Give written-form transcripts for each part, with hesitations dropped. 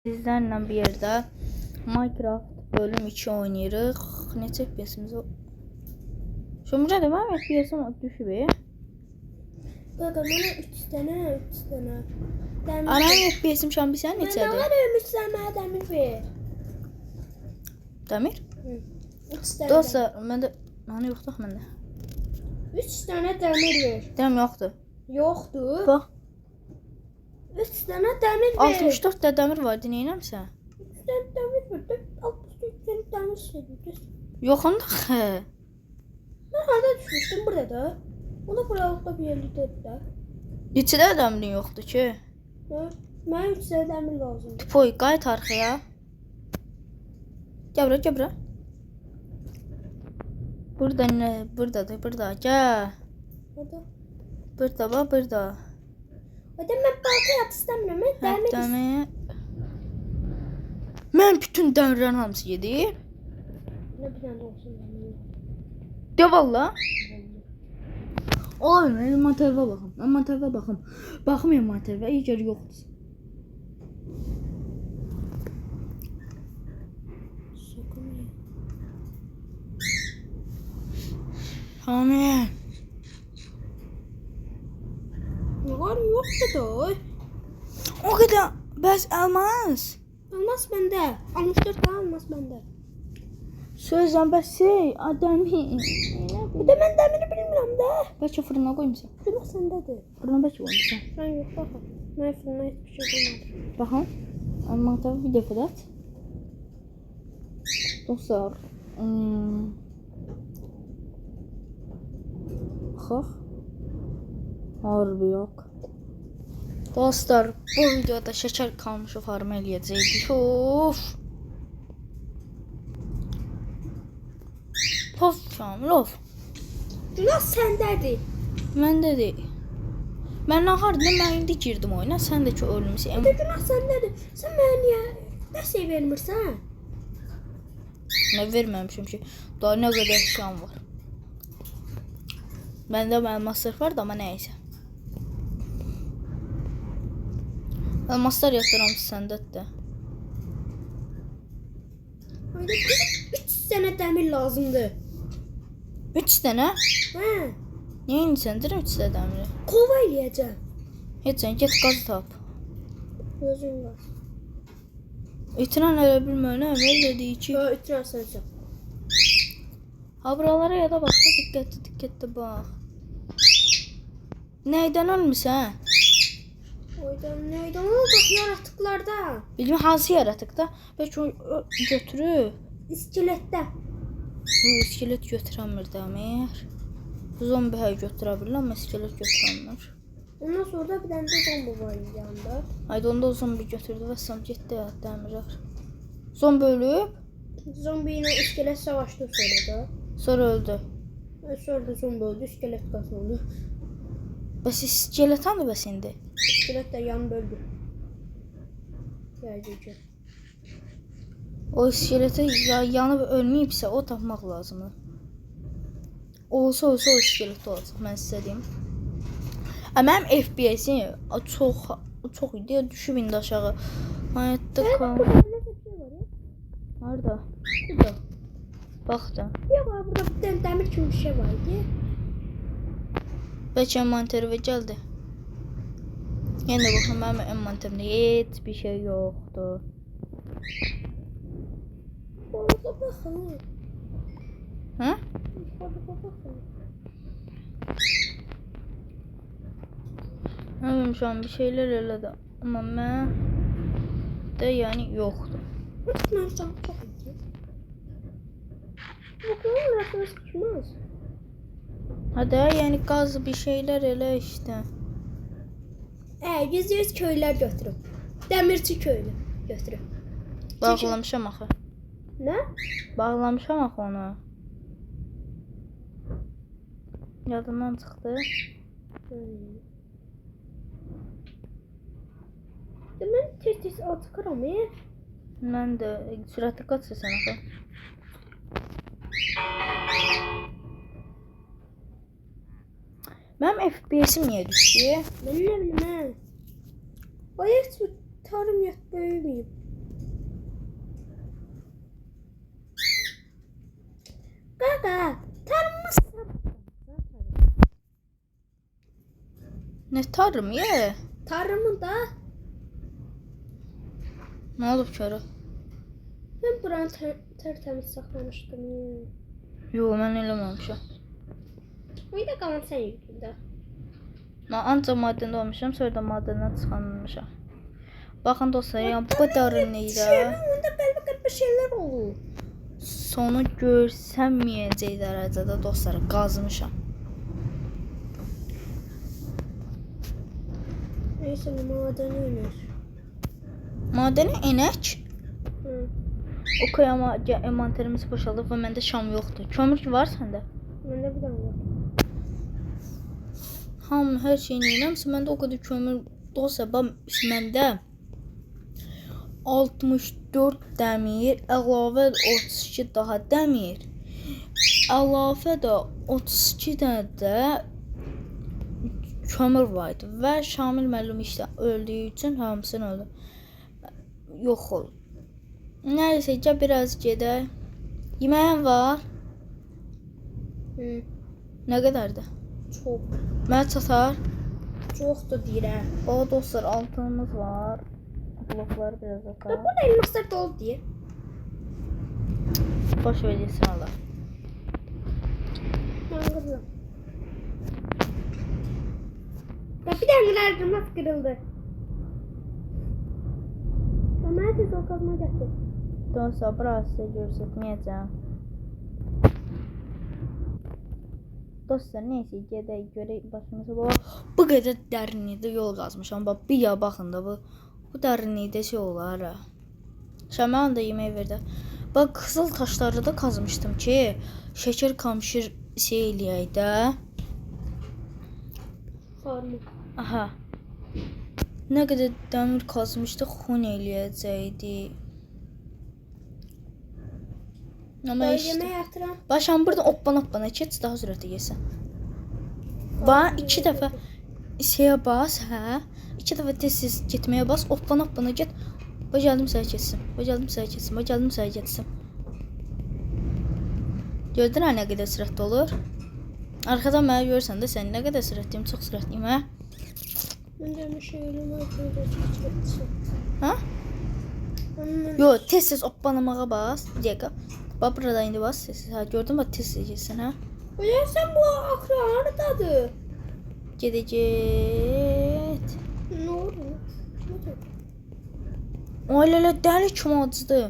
Sizlerlə bir yerdə Minecraft bölüm 2 oynayırıq. Neçə FPS-imiz o? Şömrədir, mənim FPS-im düşüb. Qaqa, mənə 3 dənə. Anam FPS-im şu an bir sən neçədir? Mən də var 3 dənə dəmir ver. Dəmir? 3 dənə. Dostlar, məndə yoxdur məndə. 3 dənə dəmir ver. Dəm yoxdur. Yoxdur. Bax, 3 dənə dəmir ver. 64 də dəmir var, dinləyirəmsə. 3 dənə dəmir ver. 64 dənə dəmir söylədim. Yoxunda xə. Mən harda düşmüşdüm burada da. Ona buralıqda bir yerlikdə də. Neçə də dəmirin yoxdur ki? Mənə 3 dənə dəmir lazımdır. Poy, qayıt arxaya. Gəl bura. Burada nə? Buradadır, burada. Gəl. Orada. Burada bax, burada. Hadi mən balta yap istəmirəm. Mən dəmir Dəmir. Mən bütün dəmirlərin hamısı yedim. Ne bir dənə olsun. De valla. Olmuyor, envanterə baxım. Envanterə baxım. Baxım envanterə, əgər yoxdur. Hamı. Var yoxdur da. O qədər bəs elmas. Almaz məndə. 64 tane almaz məndə. Sözən bəs dəmir. Bir də mən dəmiri bilmirəm də. Bəlkə fırına qoymusan. Günah səndədir. Fırına bəlkə qoymusan. Mən yox baxın. Mən fırına heç bir şey qoymadım. Baxın. Envanterə bir dəfə at. Dostlar. Baxaq. Harbi yox. Dostlar, bu videoda şeker kalmışı farm eləyəcəydik. Of. Of Şamil, of. Günah səndədir. Məndə deyil. Mən hardan mən indi girdim oyuna, sən də ki ölmüsən. Günah səndədir. Sən mənə niyə dəstək vermirsən? Nə verməmişim ki, daha nə qədər şan var. Məndə elmaslar var da, amma nəysə. Elmaslar yatdıramsın səndədir də. Hayda, 3 dənə dəmir lazımdır. 3 dənə? Hə, Niyə insən 3 dənə dəmiri? kova eləyəcəm. Heç sən get qaz tap. Özün var. İtiran elə bilməyənə əvvəl dediyi ki, Hə, itirəsən. ha buralara ya da bax, diqqətli bax. Nəydən ölmüsən? Neydən olacaq yaratıqlarda? Bilmə hansı yaratıq da, bəlkə o götürüb. İskeletdə. Bu iskelet götürəmir dəmir. Zombi həy götürə bilir, amma iskelet götürəmir. Ondan sonra da bir dənə də zombi var yanında. Haydi onda o zombi götürdü və sam getdi ya dəmirlər. Zombi ölüb, Zombi ilə iskelet savaşdı sonra da. sonra öldü. Sonra da zombi öldü, iskelet qazandı. Bəs iskelet hanı bəs indi? İskelet də yanıb öldü. Gəldikcə. O iskeleti yanıb ölməyibsə o tapmaq lazımdır. Olsa o iskelet olacaq, mən sizə deyim. Mənim FPS-im çox idi, düşüb indi aşağı. Hayatta qal. Harda? Burada. Bax da. Yox, burada bir dənə dəmir kimi bir şey var idi. Bəlkə envanterə gəldi. Yenə də baxın, mənim envanterimdə heç bir şey yoxdur. Orada baxın. Hə? Orada baxın. Mənim şu an bir şeylər elədi. Amma mən də yəni yoxdur. Mən sağ çox iyi. Bakın, orası sıkışmaz. Hadi yəni qaz bir şeylər elə işte. %100 köylər götürüb. Dəmirçi köylü götürüb. Bağlamışam axı. Nə? Bağlamışam axı onu. Yadımdan çıxdı. Mən tez-tez atıram. Mən də sürətli qaçırsan axı. Mənim FPS-im niyə düşdü? Mən nə bilim, hə. Ay, heç tarım yat böyüməyib. Ne tarım ye? Tarımın da Ne olub ki ara? ben buranı tertemiz saxlamışdım. Yo, mən eləməmişəm. O da qalan sən yüklündə. Mən ancaq madəndə olmuşam, sonra da madəndən çıxanmışam. Baxın dostlar, yəni bu qədər neydə. Onda qəlbə şeylər olur. Sonu görsənməyəcək dərəcədə dostlar qazmışam. Neyse, madəni iner. Madəni enək. Hı. Okay, amma envanterimiz boşalıb və məndə şam yoxdur. Kömür var səndə? Məndə bir dənə var. Hər şeyini yeyirəmsə, məndə o qədər kömür dostlar, məndə 64 dəmir, əlavə 32 daha dəmir, əlavə də 32 dənə də kömür var idi və Şamil müəllim işdə öldüyü üçün hamısını öldü. Yox oldu. Nəysə, biraz gedək. Yeməyin var? Hı. Nə qədərdir? Çox. Mənə çatar. Çoxdur deyirəm. O dostlar, altınımız var. Blokları biraz atar. Burada elmaslar dolu deyir. Boş verirsin Allah. Mən qızım. Ya bir dənə elmas qırıldı. Mənə tez o qazma gətir. Dostlar, burası sizə göstərməyəcəm. Dostlar, neyse gedək görək başımıza. Bu qədər dərinlikdə yol qazmışam. Bax, bir ya baxın da bu dərinlikdə şey olar. Şəmən də yemək verdi. Bax, qızıl taşları da qazmışdım ki, şəkər kamışır şey eləyək də. Farmı. Aha. Nə qədər dəmir qazmışdıq, xun eləyəcəkdi. Amma işte. Yemək yatıram. Başam buradan oppana keç, daha sürətli yesən. Bax, 2 dəfə şeyə bas, hə? 2 dəfə tez getməyə bas, oppana get. Bacardım sənə keçsin. Bacardım sənə keçsin. Gördün nə qədər sürətli olur? Arxadan mənə görürsən də sən nə qədər sürətliyim, çox sürətliyim, hə? Mən demiş şeyim var, böyle çəkilsin. Hə? Yo, tez oppanamağa bas. Bir dəqiqə. Bax, burada indi bas, tez. Hə, gördün mü? Tez geçsin, hə? Hocam sen bu aklı haradadır? Gedəcək. Ne oldu? Ailələ dəli kimi acıdı.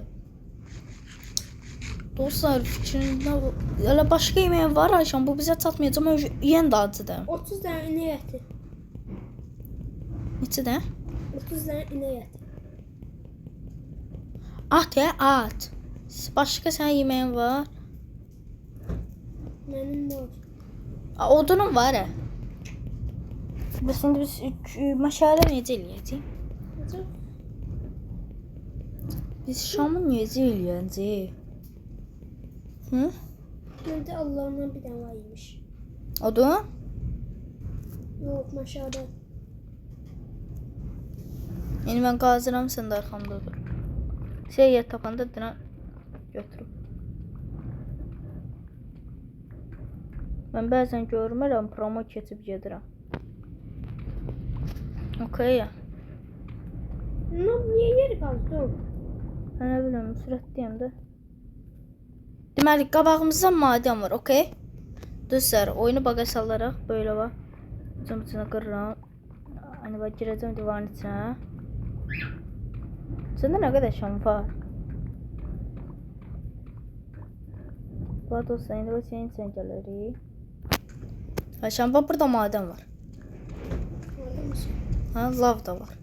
Dostlar, fikrində elə başqa yemək var Ayşan, bu bizə çatmayacaq, amma yeyən də acıdı. 30 tane inek eti. Neçə də? 30 tane inek eti. At ya, at. Başqa sənin yeməyin var? Benim var. Odunun var, hə? Biz şimdi məşələ necə eləyəcəyik? Hocam. Biz şamı necə eləyəcəyik? Hı? Bende Allah'ından bir tane varmış. Odun? Yok maşallah. Yəni mən qazıram, sən də arxamda dur. Şey yer tapanda dinə götürüb. Mən bəzən görmürəm, promo keçib gedirəm. Okay ya. Niye yeri kazdın? Mən nə biləm, sürətliyəm də. Deməli, qabağımızda madən var, okay? Dostlar, oyunu baqa salaraq böyle var. Cım içine qırıram. Hani bak girəcəm divarın içine. Səndə nə qədər şam var? Bax dostlar, indi senin içine gəlirik. Ha, şam var, burada madən var. Orada mısın? Ha, lav da var.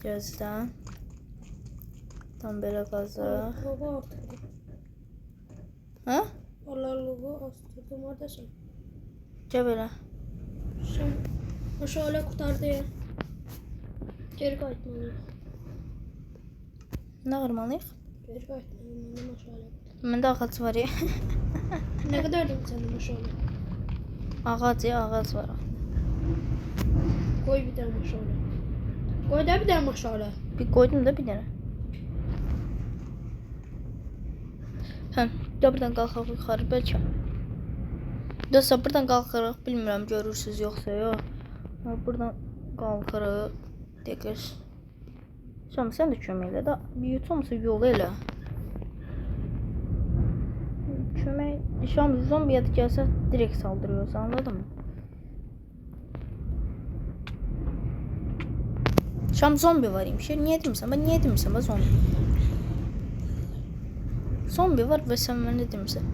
Gözdən. Tam belə qazaq. Logo artırdım. Ha? Allah logo astırdım oradasın. Gəl belə. Sen maşallah kurtardı ya. Geri qayıtmalıyıq. Nə qırmalıyıq? Geri qayıtmalıyıq maşallah. Məndə ağac var ya. Ne kadar değil senin maşallah? Ağac ya, ağac var. Koy bir tane maşallah. Koy da bir tane maşallah. Bir qoydum da bir dənə. Hə, ya buradan qalxaq yuxarı bəlkə. Dostlar, buradan qalxaraq bilmirəm görürsünüz yoxsa yox. Buradan qalxırıq. Dəqiq. Şam sən də kömək elə də. Bir yutumsa yolu elə. Kömək. Şam zombiyə də gəlsə direkt saldırıyorsa, anladın mı? Şam zombi var imiş. Niye demirsən? Ben niye demirsən? Ben zombi. Zombi var ve sen bana demirsən.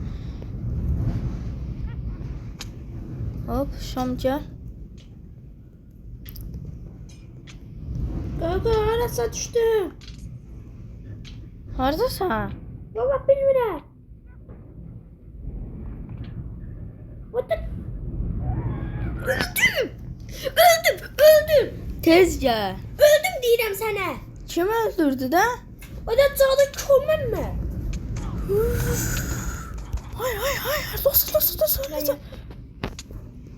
Hop, Şam gel. Kanka arasa düştüm. Haradasan? Valla bilmirəm. Öldüm. Tez gel. Öldüm deyirəm sənə. Kim öldürdü də? O da cadı körmən mi? Hayır. Dostlar.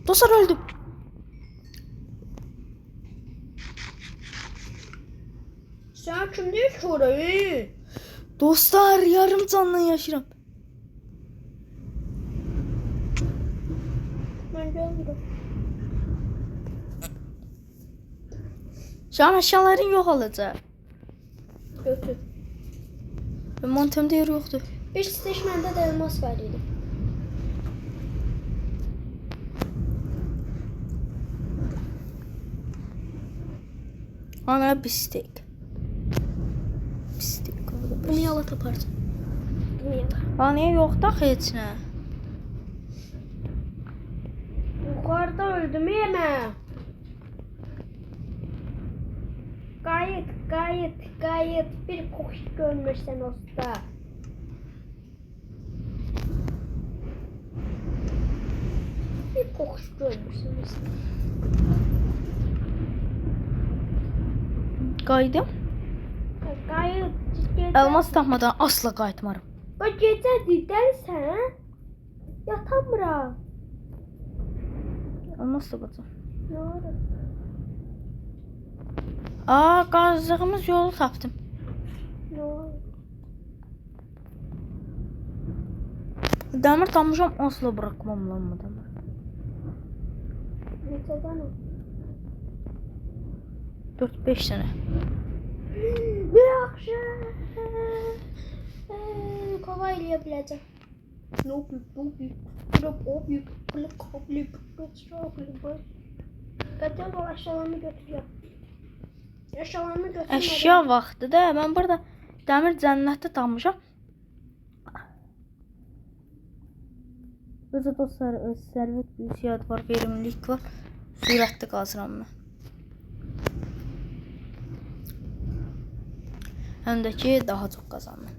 Dostlar öldüm. Sən kimdir ki orayı? Dostlar yarım canla yaşıram. Mən gəlmirəm. Şam eşyaların yok olacak. Götür. Ve montemde yer yoktu. Bir seçməndə də elmas var idi. Ana bistek. Bunu yala taparsın. Bunu yala. Ana yok da heç nə. Yukarıda öldüm yeme. Gayet bir kokuş görmüşsen usta. Bir kokuş görmüşsün usta. Qayıdım. Gayet gece. Elmas tapmadan asla qayıtmaram. O gecedir dersen yatamıram. Elmas tapacağım. Ne olur? Qazdığımız yolu tapdım. Ne olur? Demir tapmışam, asla bırakmam lan bu demir. Neçədən o? 4-5 tane. Bir akşam. Kova eləyə biləcəm. No büyük. Qaçan ol aşağılarını götürüyorum. Aşağılarını götürmeden. Əşya vaxtı da mən burada dəmir cənnətdə tapmışam. Özü dostlar, öz sərvət büyüsiyat var, verimlilik var. Sürətli qazıram mən. Həm də ki daha çox qazandım.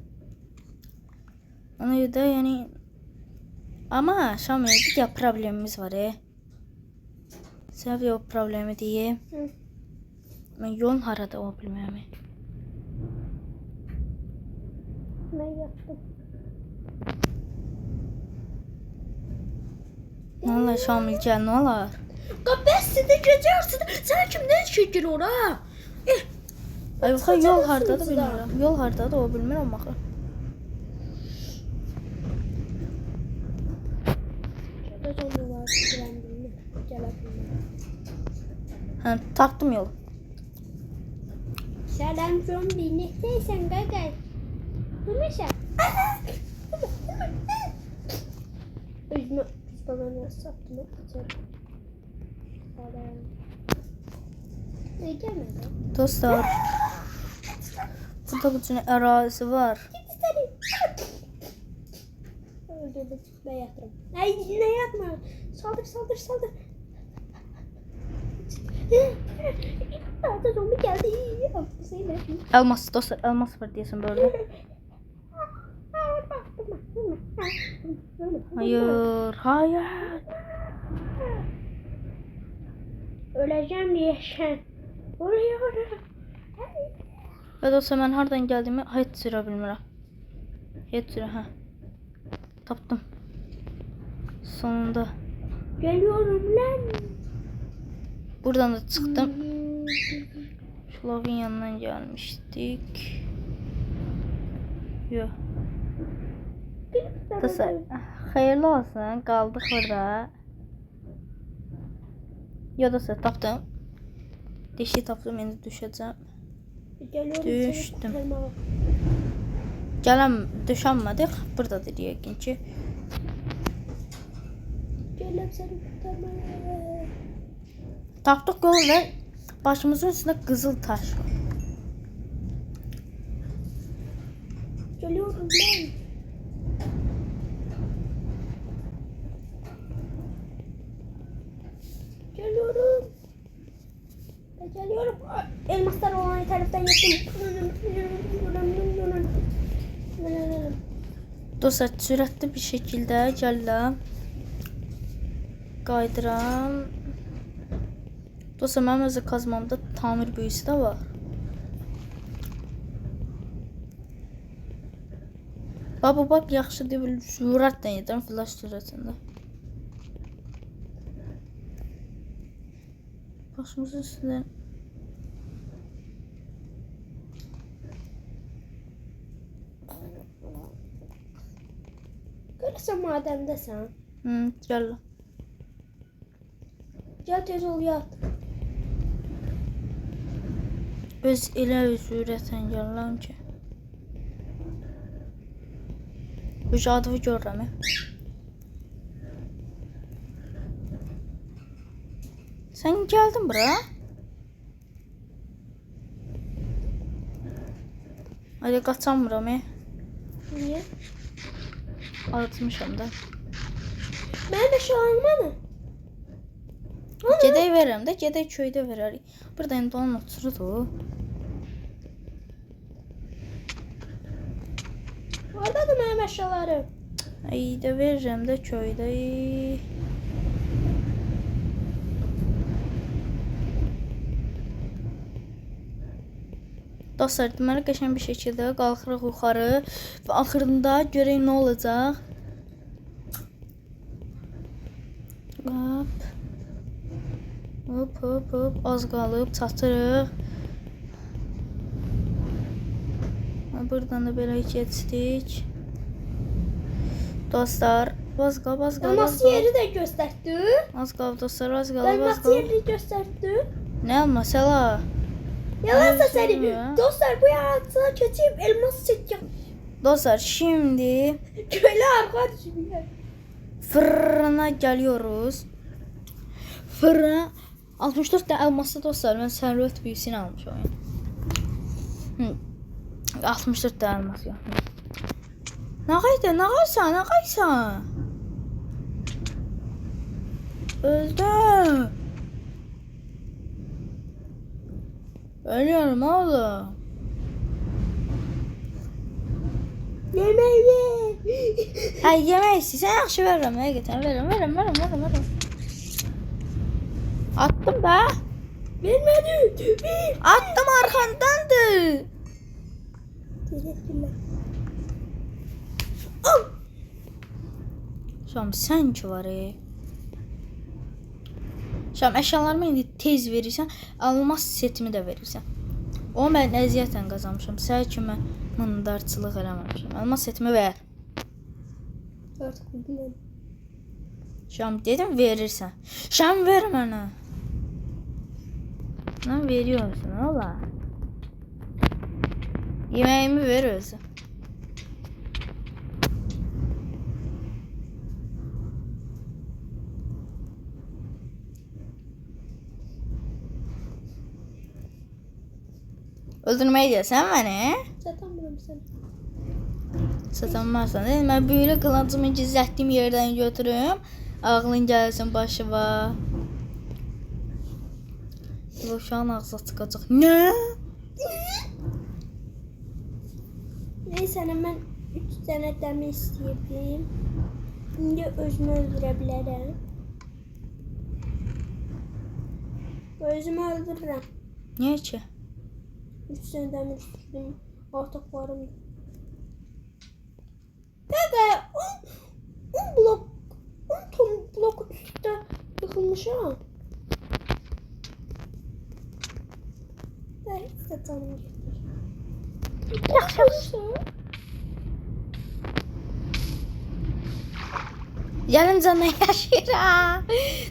Ona görə də yəni ama Şamil bir de problemimiz var. Səviyyə o problemi deyim. Mən yolun harada o bilməyəm. Ben yaptım. Ne olar Şamil gəl, nə olar? Kapasite geçersin. Sen kimden şekil ora? Ay yox, yol hardadır bilmirəm. Yol hardadır o bilmirəm axı. Şurada zombi var. Hə, tapdım yolu. Selam zombi. Neredeysen gagay? Durmuşa. Üzme. Biz babana sattım. Gelmedi. Dostlar, burada bu cür ərazisi var. Öldürdüm. Ben yatırım. Ay ne yapma. Saldır. Daha zombi geldi. Zeynep. Elmas dostlar, elmas var deyəsən böyle. Hayır. Öleceğim diye sen. Ölüyorum. Və dostlar, mən hardan gəldiyimi heç sürə bilmirəm. Heç sürə, hə. Tapdım. Sonunda. Geliyorum lan. Buradan da çıxdım. Şulavın yanından gəlmişdik. Yox. Dostlar, xeyirli olsun. Qaldıq burada. Ya da sən tapdım. Deşik tapdım, indi düşəcəm. Geliyorum Düştüm. seni kurtarmaya. Düşənmədik. Buradadır yəqin ki. Geliyorum seni kurtarmaya. Tapdıq yol və başımızın üstündə qızıl taş var. Geliyorum ben. Geliyorum. Ben geliyorum. Elmaslar olan taraftan yaptım. Dostlar, sürətli bir şəkildə gəlirəm. Qaydıram. Dostlar, mənim özü kazmamda tamir büyüsü də var. Baba bak, yaxşı deyil, sürətlə edirəm, flash sürətində. Başımızın üstündən. Görürsen mademdesin. Gəl. Gel tez ol yat. Öz elə sürətlə gəlirəm ki. Bu adımı görürəm. Sen geldin bura. Hadi qaçamıram. Niye? Atmışam da. Ben de şu an bana. Gedək verirəm də, gedək köydə verərik. Burada indi onun oturudur. Orada da benim eşyalarım. Ay da verirəm də köydə. Dostlar, deməli qəşəng bir şəkildə qalxırıq yuxarı və axırında görək nə olacaq. Hop. Hop hop hop, az qalıb çatırıq. Buradan da belə keçdik. Dostlar, az qalıb, az qalıb. Elmas yeri de gösterdi. Az qalıb dostlar, az qalıb, az Elmas qalıb. yerini gösterdi. Nə olmaz hala? Yalansa Ay, seni. ya. Dostlar bu yaratığa kötüyüm elmas çekeceğim. Dostlar, şimdi Köyle arka düşmüyor. fırına geliyoruz. Fırına 64 tane elmaslı dostlar. Ben servet büyüsünü almışım. 64 tane elmas ya. Ne kaysa? Öldüm. Ölüyorum oğlum. Yemeği. Ay yemək istəyirsən, yaxşı verirəm. Həqiqətən verirəm. Attım da. Vermedi. Attım, arxandandır. Teşekkürler. Al. Şam sən ki var. Şam əşyalarımı indi tez verirsən, almaz setimi də verirsən. O mən əziyyətlə qazanmışam. Sən kimi mındarçılıq eləməmişəm. Almaz setimi ver. Artık bilmem. Şam dedim verirsən. Şam ver mənə. Nə veriyorsun ola? Yemeğimi ver özü. Öldürməyə deyəsən məni? Satamıyorum seni. Satanmazsan değil mi? Ben böyle kılıncımı gizlettiğim yerden götürürüm. Ağlın gelsin başıma. Bu şu an ağzı çıkacak. Ne? Neyse hemen 3 tane demir isteyeyim. Şimdi özümü öldürebilirim. Özümü öldürürüm. Niye ki? 3 tane demir istedim. Artık varım. Dede 10 blok 10 ton blok üstte yıkılmış ha. Evet, satalım. Yaxşı. Yarım candan yaşayıram.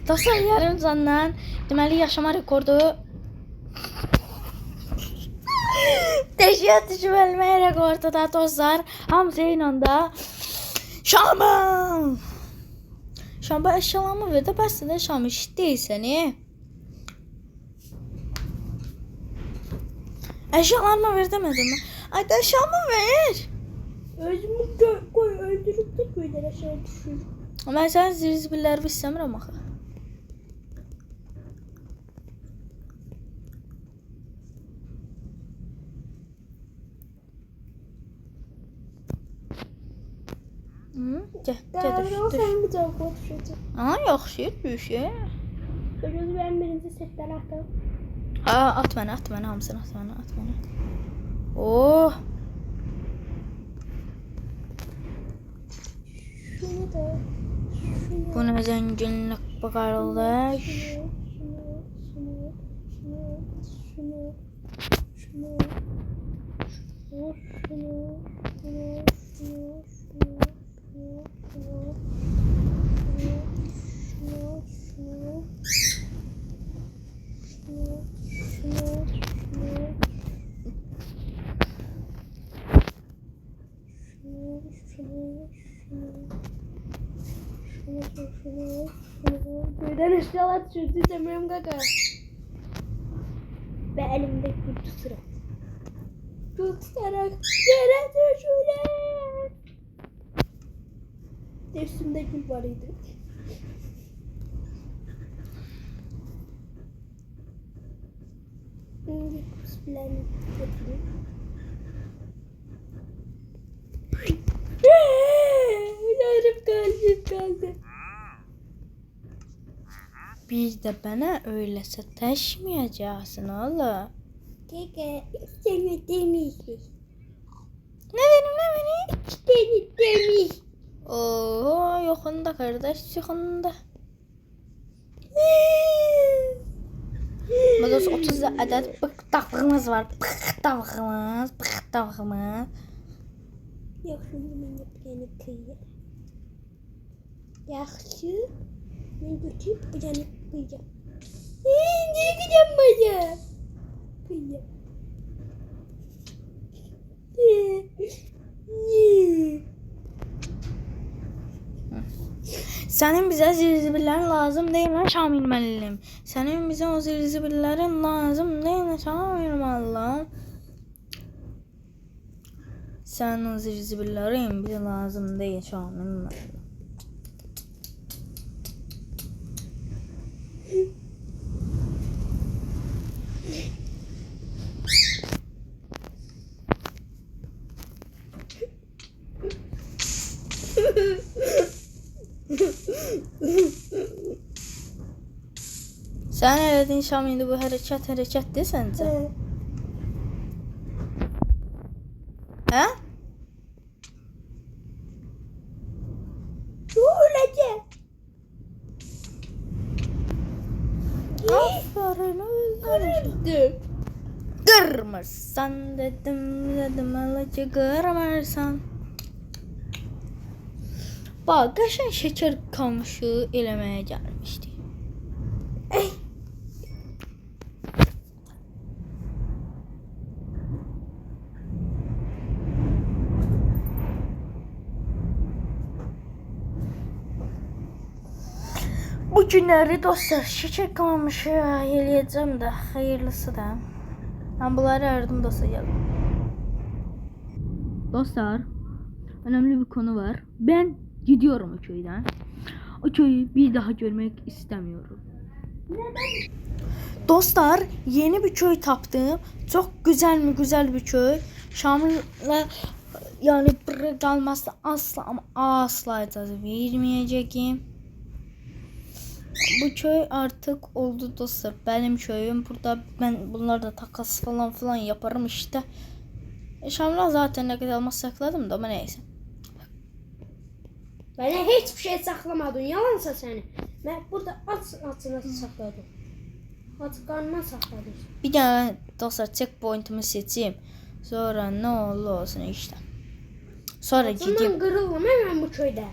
Dostlar, yarım candan Deməli yaşama rekordu Deşiyə düşməlmək rekordu da dostlar. Hamısı ilə də Şamil. Şamba əşyalarımı ver də bəs də Şamil işitdiysən, Əşyalarımı ver demədim mi? Ay da Şamil ver. Özümü koy öldürüp de köyden aşağı düşür. Mən sənin zirzibilləri istəmirəm axı. Gel, Daha düş. sen bir daha konuşacağım. Aha, yaxşı, düş. Gözü ben birinci setten atalım. At mənə, hamısını at mənə. Oh, Şunu da. Şunu. bu nə zənginlik bu qardaş. Köyden eşyalar düşürdü demiyorum kaka. Ve elimde gül tutarak. Gül tutarak yere düşürer. Üstümde gül var idi. Şimdi kusbilerini götürüyorum. Yarım kaldı. Bir də mənə öyləsə təşməyəcəksən oğlum. Keke seni demişmiş. Nə verim? Seni demiş. Oo, yoxunda qardaş, yoxunda. Burada 30 ədəd bıqtavığımız var. Bıqtavığımız. Yaxşı, mən yapacağını kıyır. Yaxşı, mən götürüb yapacağını kıyacağım. Ne yapacağım bana? Kıyacağım. Sənin bizə zirzibillərin lazım deyil, Şamil müəllim. Sənin bizə o zirzibillərin lazım deyil, Şamil müəllim. Sənin o zirzibillərin bizə lazım deyil, Şamil müəllim. Sən elədin Şamil, bu hərəkətdir səncə? Hə? olacak? Aferin öldürürüm. Kırmırsan dedim alacı kırmırsan. Bak qəşəng şeker kamışı eləməyə gəlmişdi. Bu günləri dostlar şeker kamışı eləyəcəm də, xeyirlisi də. Ben bunları aradım dostlar geldim. Dostlar, önemli bir konu var. Ben gidiyorum o köyden. O köyü bir daha görmek istemiyorum. Neden? Dostlar, yeni bir köy tapdım. Çok güzel bir köy. Şamil'le yani burada kalması asla ama asla icazə vermeyeceğim. Bu köy artık oldu dostlar. Benim köyüm. Burada ben bunlarla takas falan yaparım işte. Şamil'e zaten ne kadar almaz sakladım da ama neyse. Bana hiçbir şey saklamadın. Yalansa seni. Ben burada açına sakladım. Aç karnına sakladım. Bir tane dostlar checkpoint'imi seçeyim. Sonra ne olursa işte. Sonra Açından gideyim. kırıldım hemen bu köyde.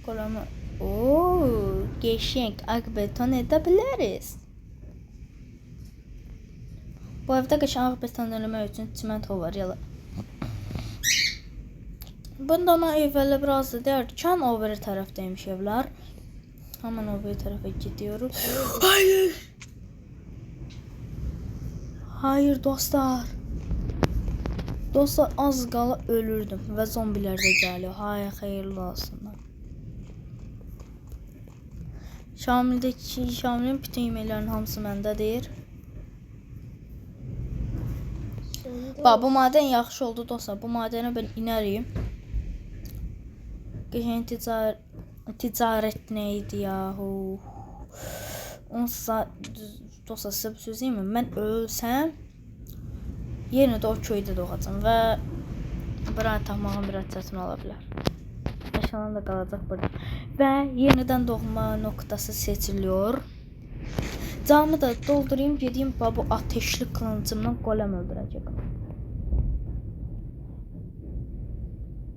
Kolamı Oo, geçenk ağbeton edebiliriz. Bu evdə qəşəng ağbeton eləmək üçün çimento var yala. Bunda ama evvələ biraz da derken o biri tərəfdəymiş evlər. Hemen o biri tərəfə gidiyoruz. Hayır. Hayır dostlar. Dostlar az qala ölürdüm və zombiler də gəlir. Hayır, xeyirli olsunlar. Şamilin bütün yemeğlerin hamısı məndədir. Bax, bu maden yaxşı oldu dostlar. Bu madene ben inerim. Geçen ticaret neydi yahu? Onsa dostlar size bir söz diyeyim mi? Ben ölsəm yine de o köyde doğacağım ve buranı tapmağım biraz çətin ola bilər. Eşyalarım da qalacaq burada. Ve yeniden doğma noktası seçiliyor. Camı da doldurayım, gedeyim bu ateşli kılıncımdan golem öldürəcəm.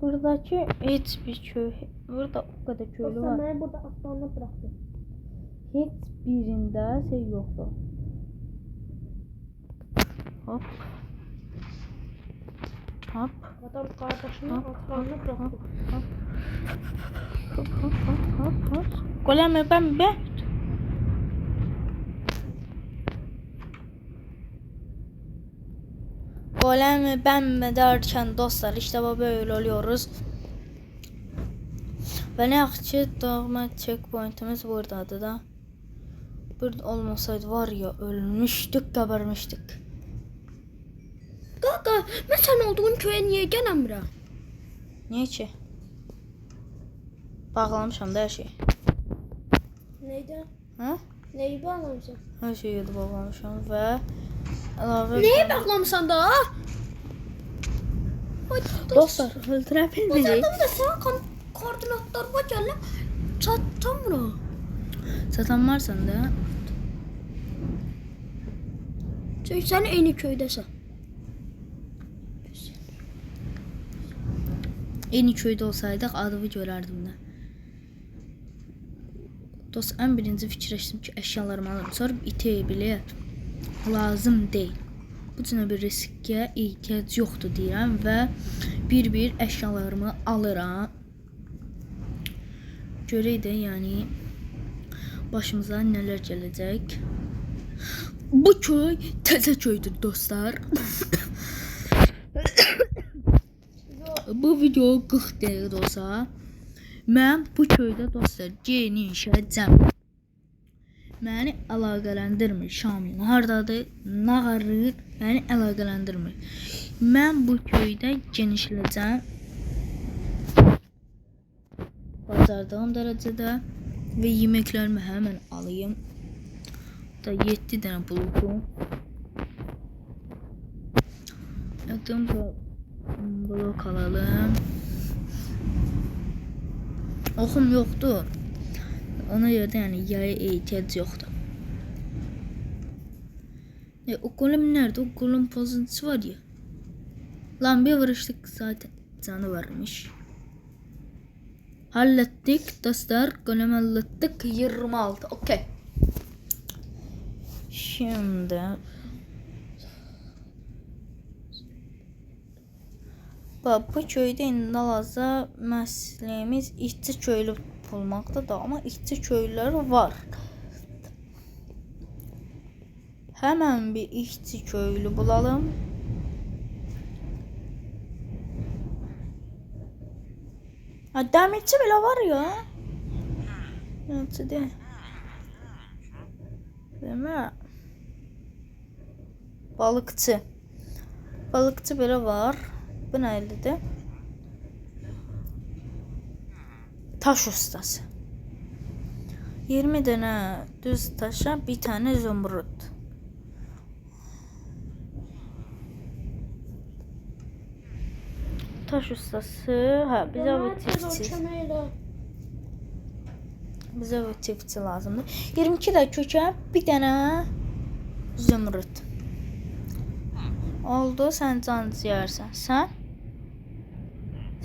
Buradaki hiçbir köy, burada o kadar köylü var. Dostlar, burada aslanla bıraktım. Hiçbirində şey yoktu. Hop. Hop. Adam kardeşini aslanla bıraktım. Hop. Golem ben be. Golem ben derken dostlar işte böyle oluyoruz. Ve ne yakçı doğma checkpointimiz buradadır da. Burada olmasaydı var ya ölmüştük, gebermiştik. Kaka, ben sen olduğun köye niye gelemiyorum? Niye ki? Bağlamışam da her şey. Neydi? Ha? Neyi bağlamışsın? Her şeyi de bağlamışam ve əlavə Neyi bağlamışsın da? dostlar öldürə bilməyəcək. Zaten de sana koordinatlar var ya lan. Çatamıyorum. Satan var səndə? Çünkü sen en iyi köydesin. En iyi köydə olsaydıq adımı görərdim də. Dost, ən birinci fikirləşdim ki, əşyalarımı alırım. Sonra itəyə bilə lazım deyil. Bu cünə bir riskə ehtiyac yoxdur deyirəm və bir əşyalarımı alıram. Görək də, yəni başımıza nələr gələcək. Bu köy təzə köydür dostlar. Bu video 40 dəqiqə olsa, mən bu köydə dostlar genişəcəm. Məni əlaqələndirmir Şamil hardadır, nə qarır, məni əlaqələndirmir. Mən bu köydə genişləyəcəm. Bacardığım dərəcədə və yeməklərimi həmən alayım. Da 7 dənə bulutum. Yaptığım blok alalım. Oxum yoxdur. Ona görə də yəni yaya ehtiyac yoxdur. O golem nerede? O golem pozuntusu var ya. Lan bir vuruştuk zaten. Canı varmış. Hallettik dostlar. Golem hallettik. 26. Okey. Şimdi bu köydə indi hal-hazırda məsləyimiz işçi köylü bulmaqdadır, amma işçi köylülər var. Hemen bir işçi köylü bulalım. Ha, demirçi bile var ya. Demirçi değil. Değil mi? Balıkçı. Balıkçı bile var. Bu neydi? Taş ustası. 20 tane düz taşa bir tane zümrüt. Taş ustası. Ha, bize bu çiftçi. Bize bu çiftçi lazımdır. 22 de kökə bir tane zümrüt. Oldu, sen can ciyərsən.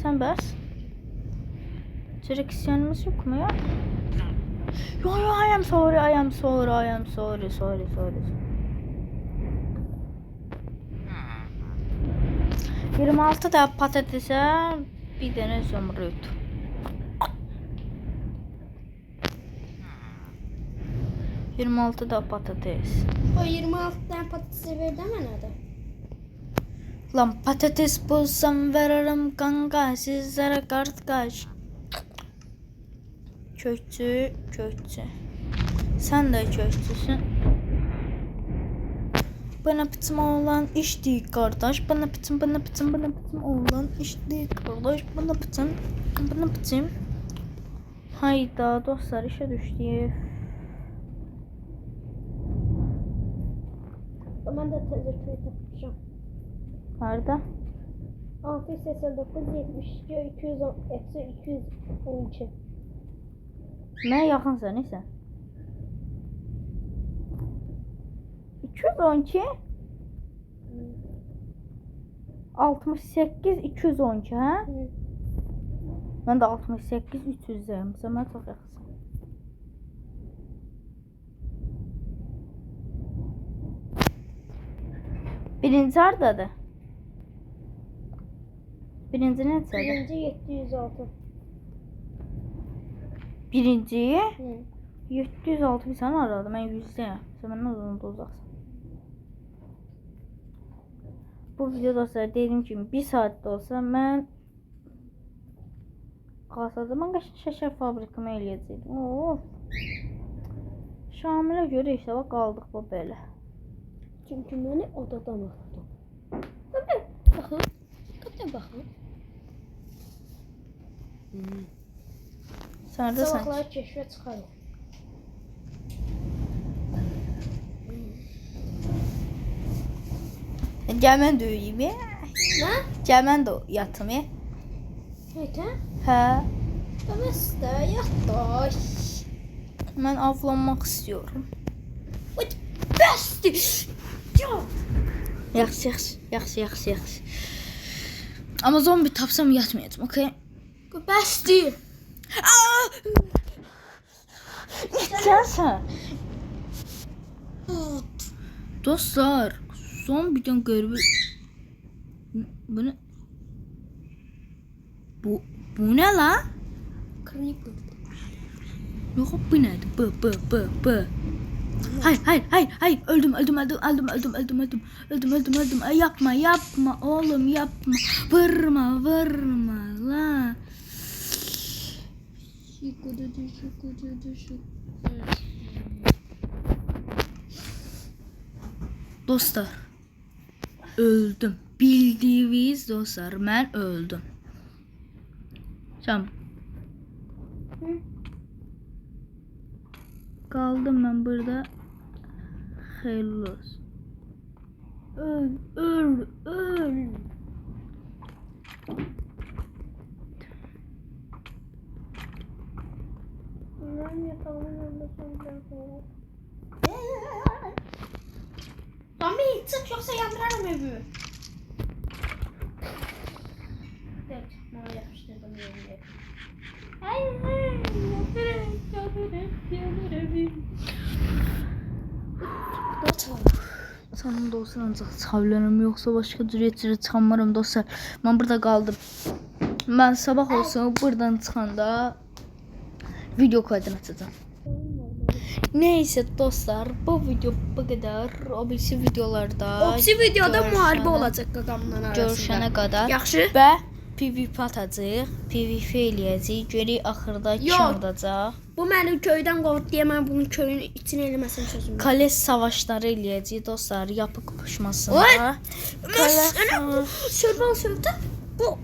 Sen bəs? Direksiyonumuz yok mu ya? Yo, I am sorry. 26 da patatesə, bir dənə zümrüd. ...26 da patates. O 26 tane patatesi verdi mənə də. Lan patates bulsam veririm kanka sizlere kartkaş. Kökçü. Sen de kökçüsün. Bana bitim olan iş değil kardeş. Bana bitim olan iş değil kardeş. Bana bitim. Hayda dostlar işe düştük. Ben de təzə köy tapacağım. Nerede? 689 72 210 eksi 212. Mənə yaxınsan isə. 212 68 212 hə? Mən də 68 300'deyim. Sən mənə çox yaxınsan. Birinci hardadır? Birinci neçədir? Birinci 706. Birinciyi Hı. 706 bir sənə aradı. Mən 100'deyim. Sən məndən uzun da uzaqsan. Bu video dostlar dediğim gibi 1 saatte olsa mən qalsada mən qəşəng şəkər fabrikamı eləyəcəydim. Of. Şamilə görə işte bak qaldıq bu belə. Çünkü beni odadan attı. Bakın. Sən də sən. Sabahları keşfe çıkarım. Gəl mən də uyuyayım. Ne? Gəl mən də yatım. Neyse. Hə. Babası da yattı. Mən avlanmaq istiyorum. Besti. Yaxşı. Ama zombi tapsam yatmayacağım, okey? Besti. Sensən. Dostlar, zombiden qəribə. Bu ne? Bu ne la? Creeper. Yok bu nədir? Bu. Hayır. Öldüm. Ay, yapma oğlum yapma. Vurma la. Dostlar. Öldüm. Bildiğiniz dostlar ben öldüm. Tamam. Kaldım ben burada. Hayırlı olsun. Öl. Ben yatağımın önünde sonra. Zombi çık yoksa yandırarım evi. Evet, bana yapıştırdım yerine. Hayır, yandırırım. Sanırım dostlar ancaq çıxabilirim, yoxsa başqa cürətçilə çıxamıram dostlar. Mən burada qaldım. Mən sabah olsun buradan çıxanda video kaydını açacağım. Neyse dostlar, bu video bu kadar. O birisi videolarda videoda müharibə görüşənə- olacaq qaqamdan arasında. Görüşənə qədər. Yaxşı. Və PvP atacağıq. PvP eləyəcəyik. Görək axırda kim Yox. olacaq. Bu məni köydən qovdu deyə mən bunun köyün içini eləməsin sözümdə. Kale savaşları eləyəcəyik dostlar. Yapı qapışmasında. Oy! Kale Sörban sövdə bu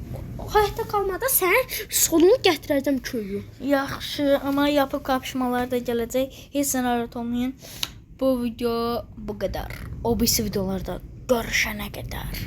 hayatta qalmada sən sonunu gətirəcəm köyü. Yaxşı, amma yapı qapışmaları da gələcək. Heç narahat olmayın. Bu video bu qədər. O birisi videolarda görüşənə qədər.